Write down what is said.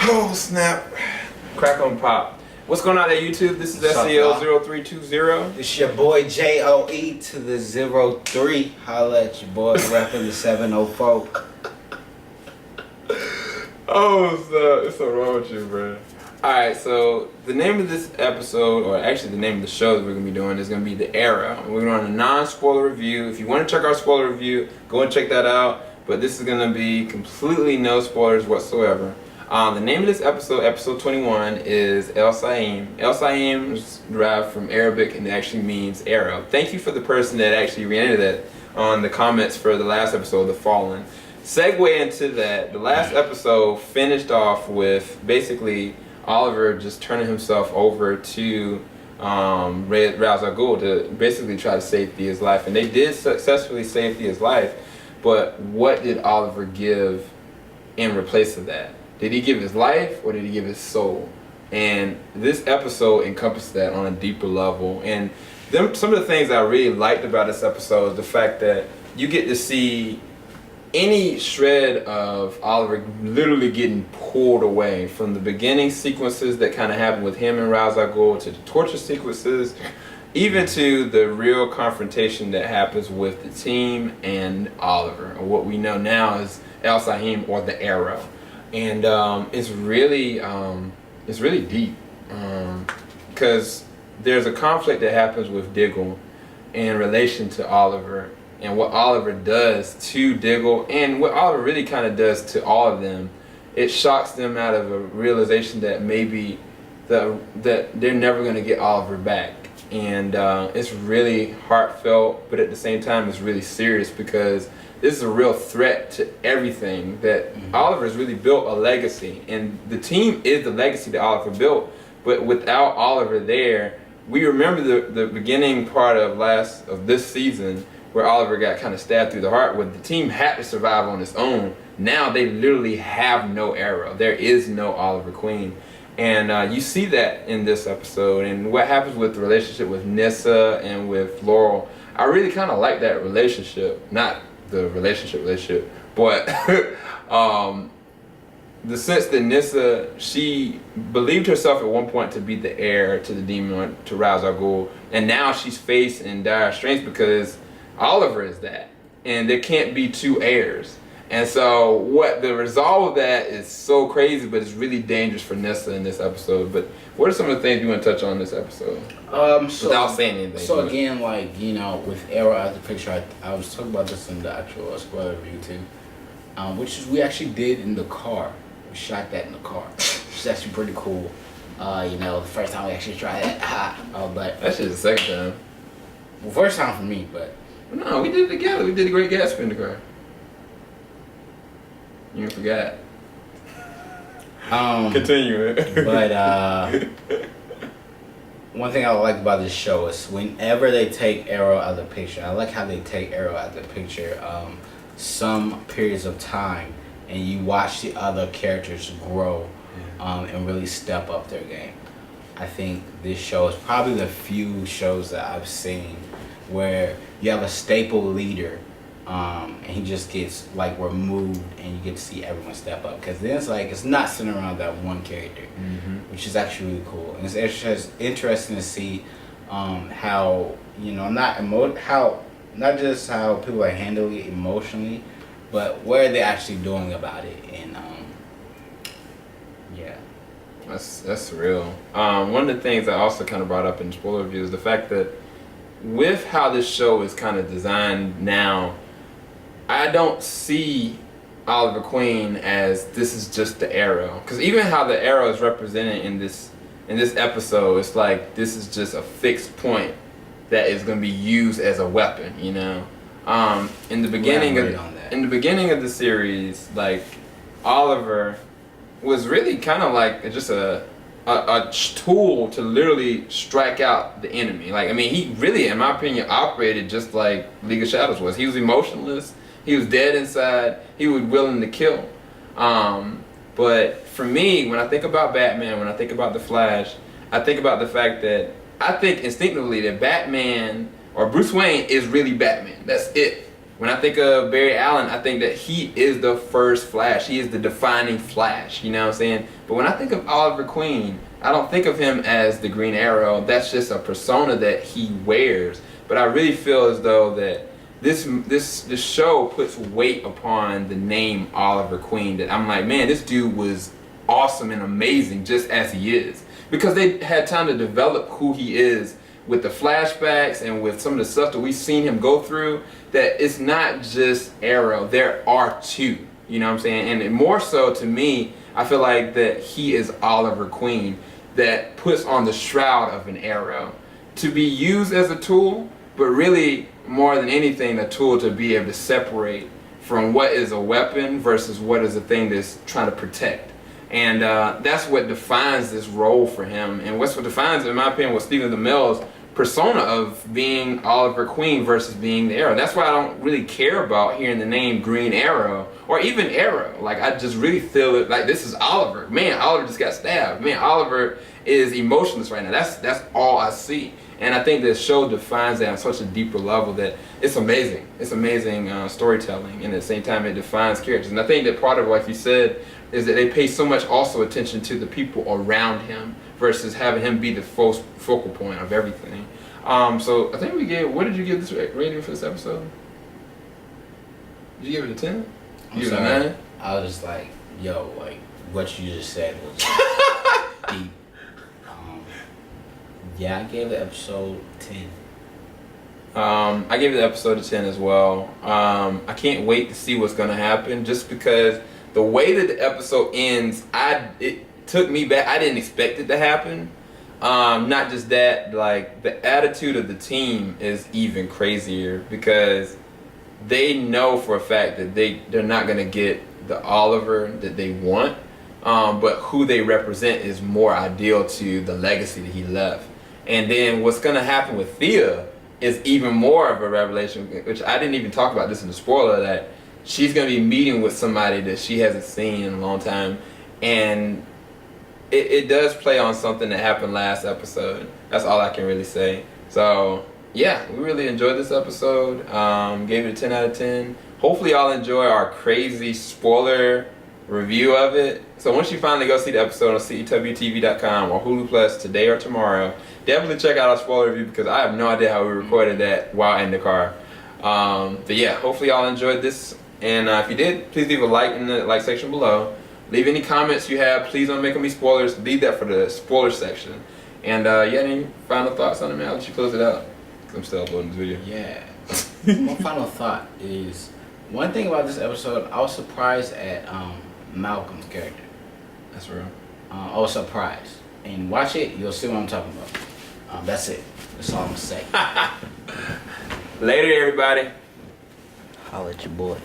Oh snap! Crack on pop. What's going on at YouTube? This is SEL0320. It's your boy JOE to the 03. Holla at your boy repping the 704. Oh, it's so wrong with you, bro. Alright, so the name of this episode, or actually the name of the show that we're going to be doing is going to be The Era. We're going to run a non-spoiler review. If you want to check our spoiler review, go and check that out. But this is going to be completely no spoilers whatsoever. The name of this episode, episode 21, is Sah-Him. Sah-Him is derived from Arabic and it actually means arrow. Thank you for the person that actually re-entered that on the comments for the last episode, The Fallen. Segue into that, the last episode finished off with basically Oliver just turning himself over to Ra's al Ghul to basically try to save Thea's life. And they did successfully save Thea's life, but what did Oliver give in replace of that? Did he give his life or did he give his soul? And this episode encompassed that on a deeper level. And some of the things I really liked about this episode is the fact that you get to see any shred of Oliver literally getting pulled away, from the beginning sequences that kind of happen with him and Ra's al Ghul, to the torture sequences, even to the real confrontation that happens with the team and Oliver, or what we know now as Sah-Him, or the Arrow. And it's really deep, because there's a conflict that happens with Diggle in relation to Oliver, and what Oliver does to Diggle, and what Oliver really kind of does to all of them. It shocks them out of a realization that maybe that they're never going to get Oliver back. And it's really heartfelt, but at the same time it's really serious, because this is a real threat to everything that Oliver has really built a legacy, and the team is the legacy that Oliver built. But without Oliver there, we remember the beginning part of this season where Oliver got kind of stabbed through the heart, where the team had to survive on its own. Now they literally have no Arrow. There is no Oliver Queen. And you see that in this episode, and what happens with the relationship with Nyssa and with Laurel. I really kind of like that relationship. Not the relationship, but the sense that Nyssa, she believed herself at one point to be the heir to the demon, to Ra's al Ghul, and now she's faced in dire straits because Oliver is that, and there can't be two heirs. And so what the result of that is so crazy, but it's really dangerous for Nyssa in this episode. But what are some of the things you want to touch on in this episode? Without saying anything. So again, like, you know, with Arrow as the picture, I was talking about this in the actual spoiler review too, which is we actually did in the car. We shot that in the car, which is actually pretty cool. You know, the first time we actually tried that, but That's just the second time. Well, first time for me, but No, we did it together. We did the Great Gatsby in the car. You forgot. Continue it. But one thing I like about this show is whenever they take Arrow out of the picture, I like how they take Arrow out of the picture some periods of time, and you watch the other characters grow and really step up their game. I think this show is probably the few shows that I've seen where you have a staple leader and he just gets like removed, and you get to see everyone step up, because then it's like it's not sitting around that one character, which is actually really cool. And it's interesting to see how, you know, not just how people are handling it emotionally, but what are they actually doing about it. And yeah, that's real. One of the things I also kind of brought up in spoiler review is the fact that with how this show is kind of designed now, I don't see Oliver Queen as this is just the Arrow. Because even how the Arrow is represented in this episode, it's like this is just a fixed point that is going to be used as a weapon, you know. In the beginning of the series, like, Oliver was really kind of like just a tool to literally strike out the enemy. Like, I mean, he really, in my opinion, operated just like League of Shadows was. He was emotionless. He was dead inside. He was willing to kill. But for me, when I think about Batman, when I think about the Flash, I think about the fact that I think instinctively that Batman, or Bruce Wayne, is really Batman. That's it. When I think of Barry Allen, I think that he is the first Flash. He is the defining Flash, you know what I'm saying? But when I think of Oliver Queen, I don't think of him as the Green Arrow. That's just a persona that he wears. But I really feel as though that this show puts weight upon the name Oliver Queen, that I'm like, man, this dude was awesome and amazing just as he is. Because they had time to develop who he is with the flashbacks and with some of the stuff that we've seen him go through, that it's not just Arrow, there are two, you know what I'm saying? And more so to me, I feel like that he is Oliver Queen, that puts on the shroud of an Arrow to be used as a tool, but really more than anything a tool to be able to separate from what is a weapon versus what is a thing that's trying to protect. And that's what defines this role for him, and what defines, in my opinion, what Stephen Amell's persona of being Oliver Queen versus being the Arrow. That's why I don't really care about hearing the name Green Arrow or even Arrow. Like, I just really feel it like this is Oliver. Man, Oliver just got stabbed. Man, Oliver is emotionless right now. That's all I see. And I think this show defines that on such a deeper level that it's amazing. It's amazing storytelling, and at the same time it defines characters. And I think that part of, like you said, is that they pay so much also attention to the people around him versus having him be the focal point of everything. So I think we gave, what did you give this rating for this episode? Did you give it a 10? I'm you sorry. Give it a 9? I was just like, yo, like what you just said was deep. Yeah, I gave the episode 10. I gave the episode a 10 as well. I can't wait to see what's gonna happen, just because the way that the episode ends, it took me back. I didn't expect it to happen. Not just that, like the attitude of the team is even crazier, because they know for a fact that they're not gonna get the Oliver that they want, but who they represent is more ideal to the legacy that he left. And then what's gonna happen with Thea is even more of a revelation, which I didn't even talk about this in the spoiler, that she's gonna be meeting with somebody that she hasn't seen in a long time, and it does play on something that happened last episode. That's all I can really say. So yeah, we really enjoyed this episode. Gave it a 10 out of 10. Hopefully y'all enjoy our crazy spoiler review of it. So once you finally go see the episode on CWTV.com or Hulu Plus today or tomorrow, definitely check out our spoiler review, because I have no idea how we recorded that while in the car. But yeah, hopefully y'all enjoyed this, and if you did, please leave a like in the like section below. Leave any comments you have. Please don't make them be spoilers. Leave that for the spoiler section. And yeah, any final thoughts on it, man? I'll let you close it out, because I'm still uploading this video. Yeah. My final thought is, one thing about this episode, I was surprised at Malcolm's character. That's real. I was surprised. And watch it, you'll see what I'm talking about. That's it. That's all I'm gonna say. Later, everybody. Holla at your boy.